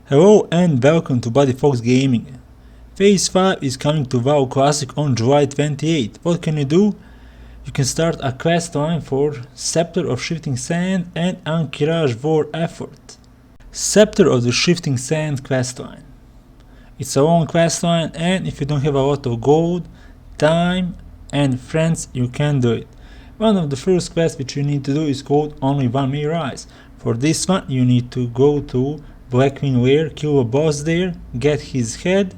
Hello and welcome to BuddyFox Gaming. Phase 5 is coming to WoWClassic on July 28. What can you do? You can start a quest line for Scepter of Shifting Sand and Ahn'Qiraj War Effort. Scepter of the Shifting Sand quest line. It's a long quest line, and if you don't have a lot of gold, time and friends, you can do it. One of the first quests which you need to do is called Only One May Rise. For this one you need to go to Blackwing Lair, kill a boss there, get his head,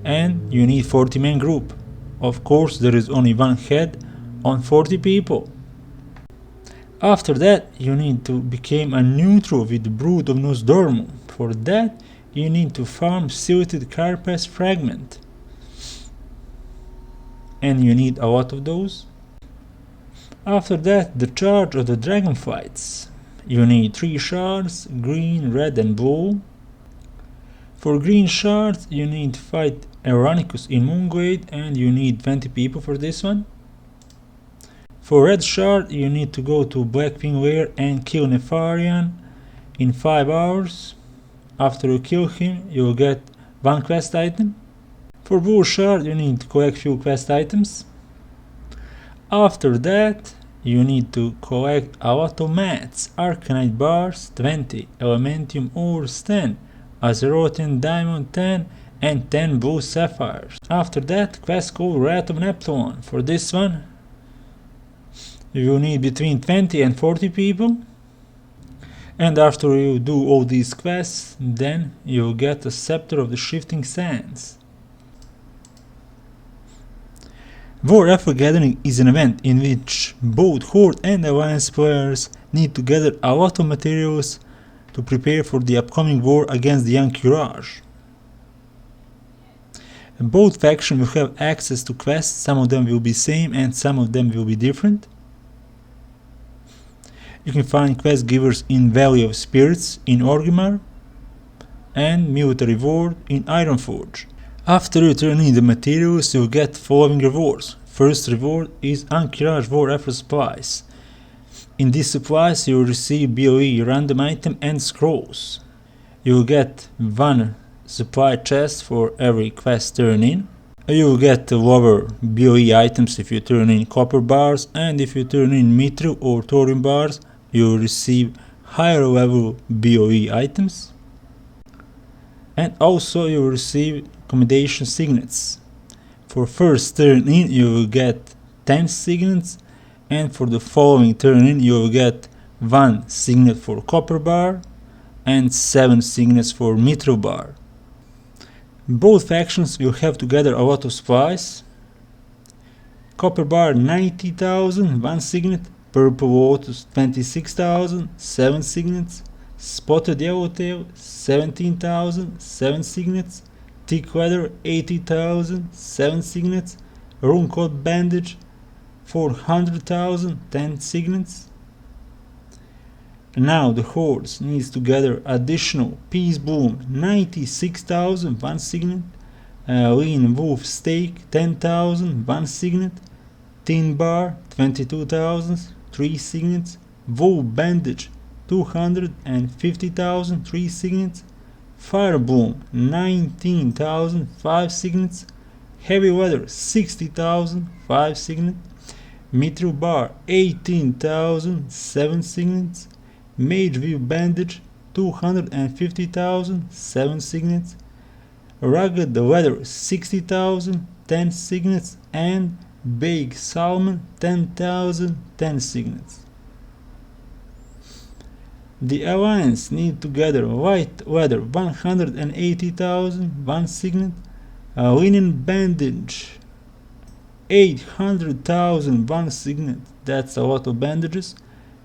and you need 40 man group. Of course there is only one head on 40 people. After that you need to become a neutral with the Brood of Nosdormu. For that you need to farm Silted Carapace Fragment. And you need a lot of those. After that, the Charge of the Dragonflights. You need 3 shards, green, red and blue. For green shards you need to fight Eranicus in Moonglade and you need 20 people for this one. For red shard you need to go to Blackwing Lair and kill Nefarian in 5 hours. After you kill him you will get 1 quest item. For blue shard you need to collect few quest items. After that you need to collect a lot of mats, Arcanite bars 20, Elementium ores 10, Azeroth diamond 10 and 10 blue sapphires. After that, quest called Wrath of Neptune. For this one you will need between 20 and 40 people. And after you do all these quests, then you will get a Scepter of the Shifting Sands. Warcraft Gathering is an event in which both Horde and Alliance players need to gather a lot of materials to prepare for the upcoming war against the Ahn'Qiraj. Both factions will have access to quests, some of them will be same and some of them will be different. You can find quest givers in Valley of Spirits in Orgrimmar and Military Ward in Ironforge. After you turn in the materials you will get following rewards. First reward is Ahn'Qiraj War Effort supplies. In these supplies you will receive BOE random item and scrolls. You will get 1 supply chest for every quest turn in. You will get lower BOE items if you turn in copper bars, and if you turn in mithril or thorium bars you will receive higher level BOE items. And also you will receive Commendation Signets. For first turn in you will get 10 signets, and for the following turn in you will get 1 signet for copper bar and 7 signets for mithril bar. Both factions will have to gather a lot of supplies. Copper bar 90,000, 1 signet. Purple Lotus 26,000, 7 signets. Spotted Yellowtail 17,000, 7 signets. Thick Leather 80,000, 7 signets. Runecoat Bandage 400,000, 10 signets. Now the Hordes needs to gather additional Peace Bloom 96,000, 1 signet. Lean Wolf Steak 10,000, 1 signet. Tin Bar 22,000, 3 signets. Wool Bandage 250,000, 3 signets. Fire Bloom 19,000, 5 signets. Heavy Leather 60,000, 5 signets. Mithril Bar 18,000, 7 signets. Mage View Bandage 250,000, 7 signets. Rugged Leather 60,000, 10 signets. And Baked Salmon 10,000, 10 signets. The Alliance need to gather White Leather 180,000, 1 signet. Linen Bandage 800,000, 1 signet. That's a lot of bandages.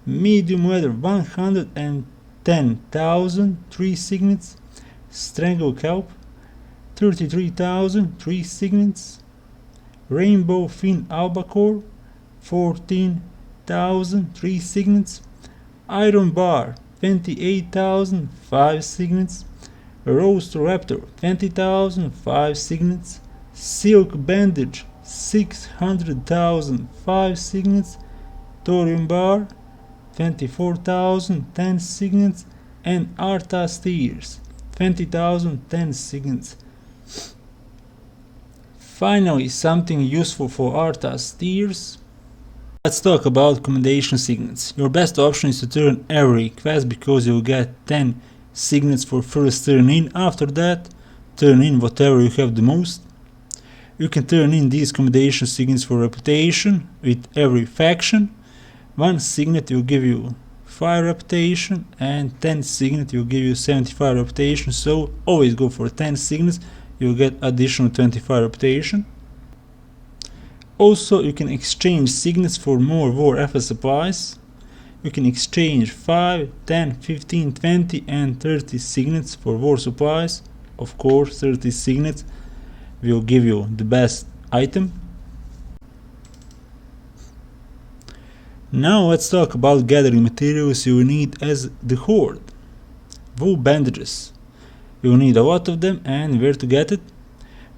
Medium Leather 110,000, 3 signets. Strangle Kelp 33,000, 3 signets. Rainbow Fin Albacore 14,000, 3 signets. Iron Bar 28,000, 5 signets. Roast Raptor 20,000, 5 signets. Silk Bandage 600,000, 5 signets. Thorium Bar 24,000, 10 signets. And Arthas Tears 20,000, 10 signets. Finally, something useful for Arthas tiers. Let's talk about Commendation Signets. Your best option is to turn every quest because you'll get 10 signets for first turn in. After that, turn in whatever you have the most. You can turn in these Commendation Signets for reputation with every faction. 1 signet will give you 5 reputation and 10 signet will give you 75 reputation, so always go for 10 signets, you'll get additional 25 reputation. Also, you can exchange signets for more War FS supplies. You can exchange 5, 10, 15, 20 and 30 signets for war supplies. Of course, 30 signets will give you the best item. Now let's talk about gathering materials you will need as the Horde. Wool bandages. You will need a lot of them, and where to get it?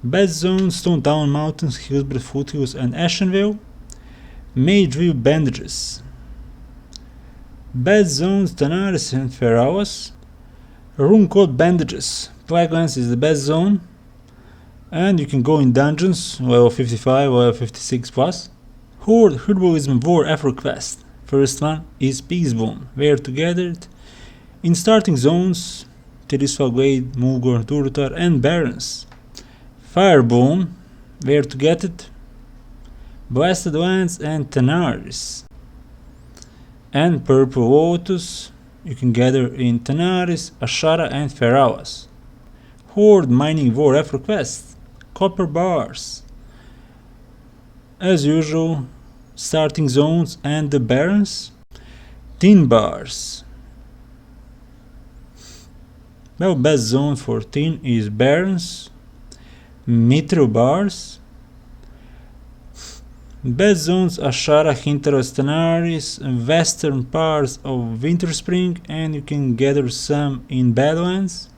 Best Zone, Stone Town Mountains, Hillsborough Foothills and Ashenvale. Mage View bandages. Best Zones, Tanaris and Pharaohs. Rune Code bandages. Plaguelands is the best zone. And you can go in dungeons, level 55, level 56 plus. Horde Herbalism War Effort Quest. First one is Peacebone, where to gather it. In starting zones, Tirisfal Glade, Mulgore, Durotar and Barrens. Firebone, where to get it. Blasted Lands and Tanaris. And Purple Lotus, you can gather in Tanaris, Ashara and Pharaohs. Horde Mining War Effort Quest. Copper Bars. As usual, starting zones and the Barrens. Tin Bars. Well, best zone for tin is Barrens. Mithril Bars. Best zones Ashara, Hinteros, Tanaris, western parts of Winterspring, and you can gather some in Badlands.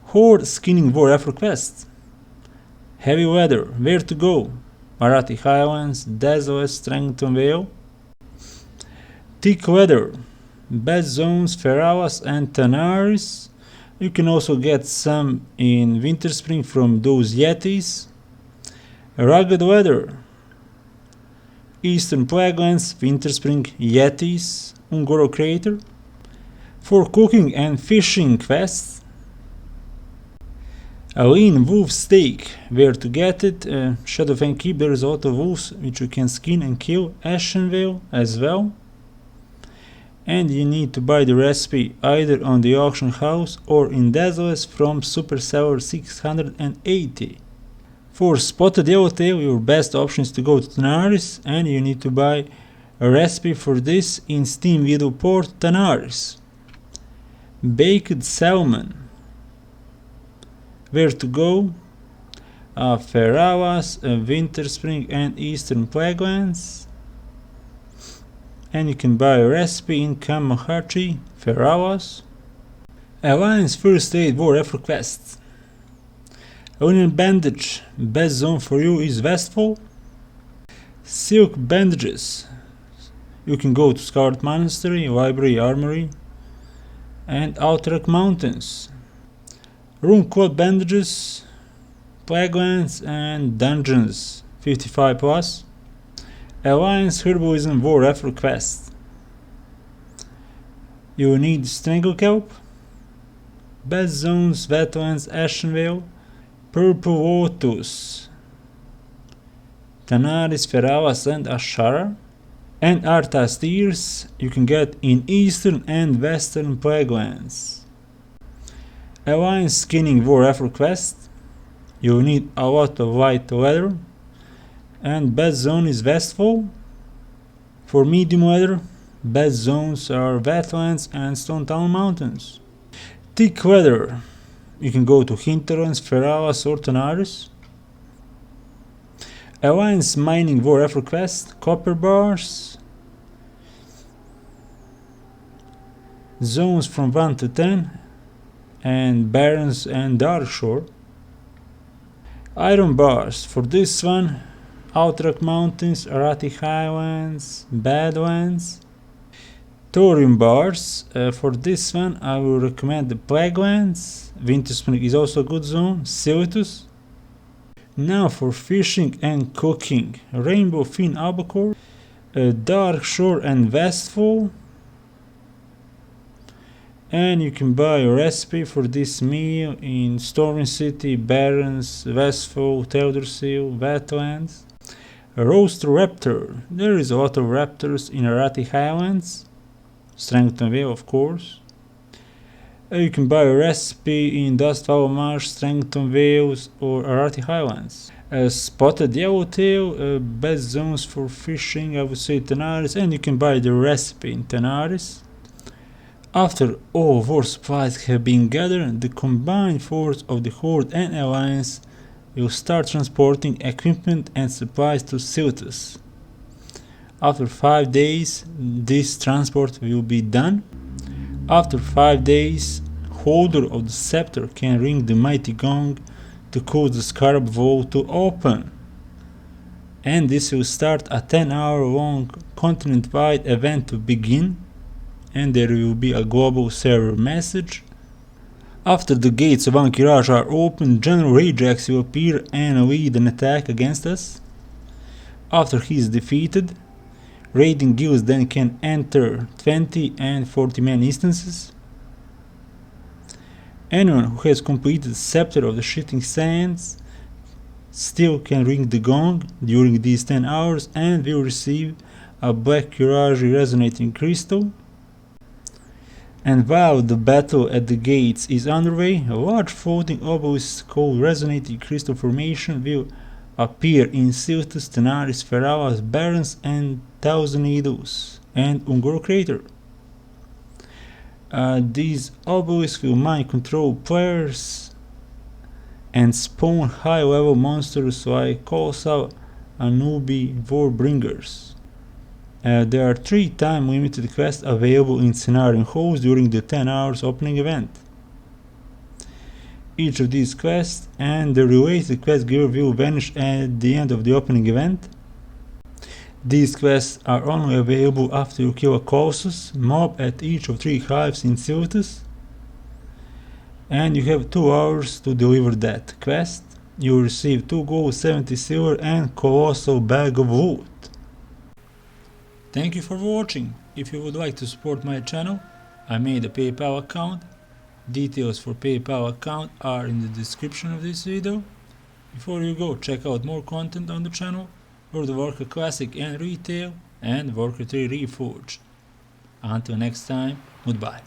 Horde Skinning War Effort Quest. Heavy Weather, where to go? Marathi Highlands, Desolate, Strangton Vale. Thick Weather, best zones Pharaohs and Tanaris. You can also get some in Winterspring from those Yetis. Rugged Weather, Eastern Plaguelands, Winterspring, Yetis, Ungoro Crater. For cooking and fishing quests, a lean wolf steak, where to get it? Shadowfang Keep, there is a lot of wolves which you can skin and kill. Ashenvale as well. And you need to buy the recipe either on the auction house or in Desolate from Superseller 680. For Spotted Yellowtail, your best option is to go to Tanaris, and you need to buy a recipe for this in Steam Widow Port, Tanaris. Baked Salmon, where to go? Pharaohs, Winterspring and Eastern Plaguelands. And you can buy a recipe in Kamahachi, Pharaohs. Alliance First Aid War Effort Quest. Onion Bandage, best zone for you is Westfall. Silk Bandages, you can go to Scarlet Monastery, Library, Armory and Outreach Mountains. Rune Code bandages, Plaguelands and Dungeons 55 plus. Alliance Herbalism War Effort Quest. You will need Stranglekelp. Best zones Wetlands, Ashenvale, Purple Lotus, Tanaris, Pharaohs and Ashara. And Arthas tiers you can get in Eastern and Western Plaguelands. Alliance Skinning War Effort Quest. You will need a lot of white leather. And best zone is Westfall. For medium weather, best zones are Wetlands and Stone Town Mountains. Thick weather, you can go to Hinterlands, Pharaohs or Tanaris. Alliance Mining War Effort Quest, Copper Bars. Zones from 1 to 10 and Barrens and Darkshore. Iron Bars, for this one, Outreach Mountains, Arathi Highlands, Badlands. Tauren bars. For this one I will recommend the Plaguelands. Winterspring is also a good zone. Siltus. Now for fishing and cooking. Rainbow Fin Albacore, Dark Shore and Westfall. And you can buy a recipe for this meal in Storm City, Barrens, Westfall, Teldrassil, Wetlands. Roast Raptor. There is a lot of raptors in Arathi Highlands. Strength and Vale, of course. You can buy a recipe in Dustflower Marsh, Strengton Vales or Arathi Highlands. Spotted Yellowtail, best zones for fishing, I would say Tenaris, and you can buy the recipe in Tenaris. After all war supplies have been gathered, the combined force of the Horde and Alliance will start transporting equipment and supplies to Siltus. After 5 days, this transport will be done. After 5 days, holder of the Scepter can ring the mighty gong to cause the Scarab Vault to open. And this will start a 10-hour long continent-wide event to begin, and there will be a global server message. After the gates of Ahn'Qiraj are opened, General Rajax will appear and lead an attack against us. After he is defeated, raiding guilds then can enter 20 and 40-man instances. Anyone who has completed Scepter of the Shifting Sands still can ring the gong during these 10 hours and will receive a black Qiraj resonating crystal. And while the battle at the gates is underway, a large floating obelisk called Resonating Crystal Formation will appear in Siltus, Tenaris, Feralas, Barrens and Thousand Needles and Ungor Crater. These obelisks will mind control players and spawn high level monsters like Colossal Anubi Warbringers. There are 3 time limited quests available in Cenarian halls during the 10 hours opening event. Each of these quests and the related quest gear will vanish at the end of the opening event. These quests are only available after you kill a Colossus mob at each of 3 hives in Siltus, and you have 2 hours to deliver that quest. You will receive 2 gold, 70 silver and colossal bag of loot. Thank you for watching. If you would like to support my channel, I made a PayPal account. Details for PayPal account are in the description of this video. Before you go, check out more content on the channel for the Warcraft Classic and Retail and Warcraft III Reforged. Until next time, goodbye.